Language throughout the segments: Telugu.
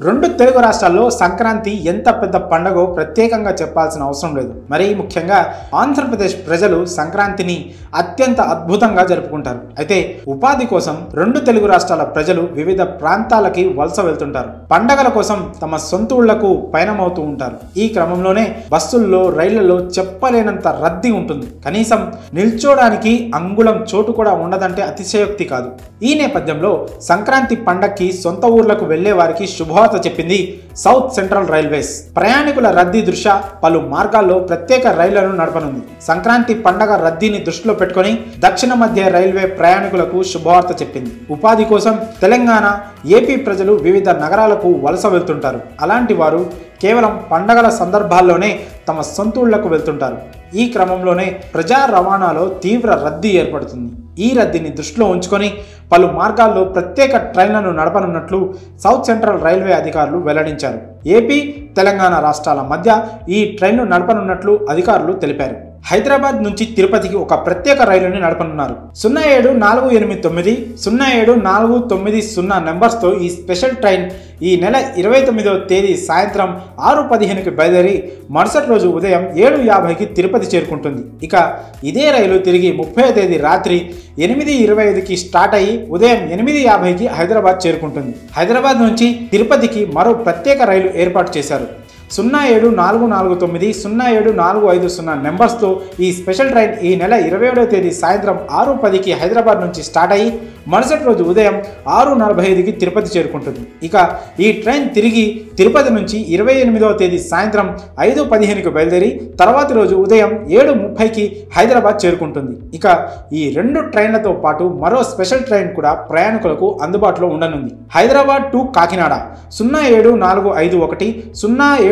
రెండు తెలుగు రాష్ట్రాల్లో సంక్రాంతి ఎంత పెద్ద పండుగో ప్రత్యేకంగా చెప్పాల్సిన అవసరం లేదు. మరీ ముఖ్యంగా ఆంధ్రప్రదేశ్ ప్రజలు సంక్రాంతిని అత్యంత అద్భుతంగా జరుపుకుంటారు. అయితే ఉపాధి కోసం రెండు తెలుగు రాష్ట్రాల ప్రజలు వివిధ ప్రాంతాలకి వలస వెళ్తుంటారు. పండగల కోసం తమ సొంత ఊళ్లకు పయనమవుతూ ఉంటారు. ఈ క్రమంలోనే బస్సుల్లో, రైళ్లలో చెప్పలేనంత రద్దీ ఉంటుంది. కనీసం నిల్చోడానికి అంగుళం చోటు కూడా ఉండదంటే అతిశయోక్తి కాదు. ఈ నేపథ్యంలో సంక్రాంతి పండగకి సొంత ఊర్లకు వెళ్లే వారికి శుభవార్త చెప్పింది సౌత్ సెంట్రల్ రైల్వేస్. ప్రయాణికుల రద్దీ దృష్ట్యా పలు మార్గాల్లో ప్రత్యేక రైళ్లను నడపనుంది. సంక్రాంతి పండగ రద్దీని దృష్టిలో పెట్టుకుని దక్షిణ మధ్య రైల్వే ప్రయాణికులకు శుభవార్త చెప్పింది. ఉపాధి కోసం తెలంగాణ, ఏపీ ప్రజలు వివిధ నగరాలకు వలస వెళ్తుంటారు. అలాంటి వారు కేవలం పండగల సందర్భాల్లోనే తమ సొంతూళ్లకు వెళ్తుంటారు. ఈ క్రమంలోనే ప్రజా రవాణాలో తీవ్ర రద్దీ ఏర్పడుతుంది. ఈ రద్దీని దృష్టిలో ఉంచుకొని పలు మార్గాల్లో ప్రత్యేక ట్రైన్లను నడపనున్నట్లు సౌత్ సెంట్రల్ రైల్వే అధికారులు వెల్లడించారు. ఏపీ, తెలంగాణ రాష్ట్రాల మధ్య ఈ ట్రైన్ను నడపనున్నట్లు అధికారులు తెలిపారు. హైదరాబాద్ నుంచి తిరుపతికి ఒక ప్రత్యేక రైలుని నడపనున్నారు. 07489 07490 నెంబర్స్తో ఈ స్పెషల్ ట్రైన్ ఈ నెల 29వ తేదీ సాయంత్రం 6:15కి బయలుదేరి మరుసటి రోజు ఉదయం 7:50కి తిరుపతి చేరుకుంటుంది. ఇక ఇదే రైలు తిరిగి 30వ తేదీ రాత్రి 8:25కి స్టార్ట్ అయ్యి ఉదయం 8:50కి హైదరాబాద్ చేరుకుంటుంది. హైదరాబాద్ నుంచి తిరుపతికి మరో ప్రత్యేక రైలు ఏర్పాటు చేశారు. 07449 07450 నెంబర్స్తో ఈ స్పెషల్ ట్రైన్ ఈ నెల 27వ తేదీ సాయంత్రం 6:10కి హైదరాబాద్ నుంచి స్టార్ట్ అయ్యి మరుసటి రోజు ఉదయం 6:45కి తిరుపతి చేరుకుంటుంది. ఇక ఈ ట్రైన్ తిరిగి తిరుపతి నుంచి 28వ తేదీ సాయంత్రం 5:15కి బయలుదేరి తర్వాతి రోజు ఉదయం 7:30కి హైదరాబాద్ చేరుకుంటుంది. ఇక ఈ రెండు ట్రైన్లతో పాటు మరో స్పెషల్ ట్రైన్ కూడా ప్రయాణికులకు అందుబాటులో ఉండనుంది. హైదరాబాద్ టు కాకినాడ 07451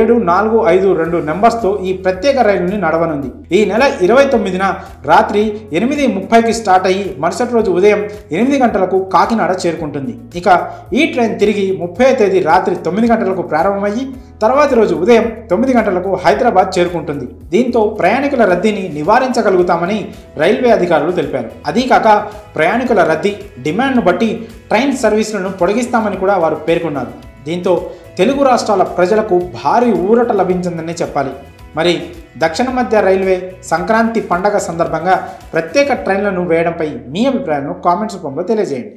07452 నెంబర్స్తో ఈ ప్రత్యేక రైలుని నడవనుంది. ఈ నెల 29న రాత్రి 8:30కి స్టార్ట్ అయ్యి మరుసటి రోజు ఉదయం 8 గంటలకు కాకినాడ చేరుకుంటుంది. ఇక ఈ ట్రైన్ తిరిగి 30వ తేదీ రాత్రి 9 గంటలకు ప్రారంభమయ్యి తర్వాతి రోజు ఉదయం 9 గంటలకు హైదరాబాద్ చేరుకుంటుంది. దీంతో ప్రయాణికుల రద్దీని నివారించగలుగుతామని రైల్వే అధికారులు తెలిపారు. అదీకాక ప్రయాణికుల రద్దీ డిమాండ్ను బట్టి ట్రైన్ సర్వీసులను పొడిగిస్తామని కూడా వారు పేర్కొన్నారు. దీంతో తెలుగు రాష్ట్రాల ప్రజలకు భారీ ఊరట లభించిందని చెప్పాలి. మరి దక్షిణ మధ్య రైల్వే సంక్రాంతి పండగ సందర్భంగా ప్రత్యేక ట్రైన్లను వేయడంపై మీ అభిప్రాయాలను కామెంట్స్ రూపంలో తెలియజేయండి.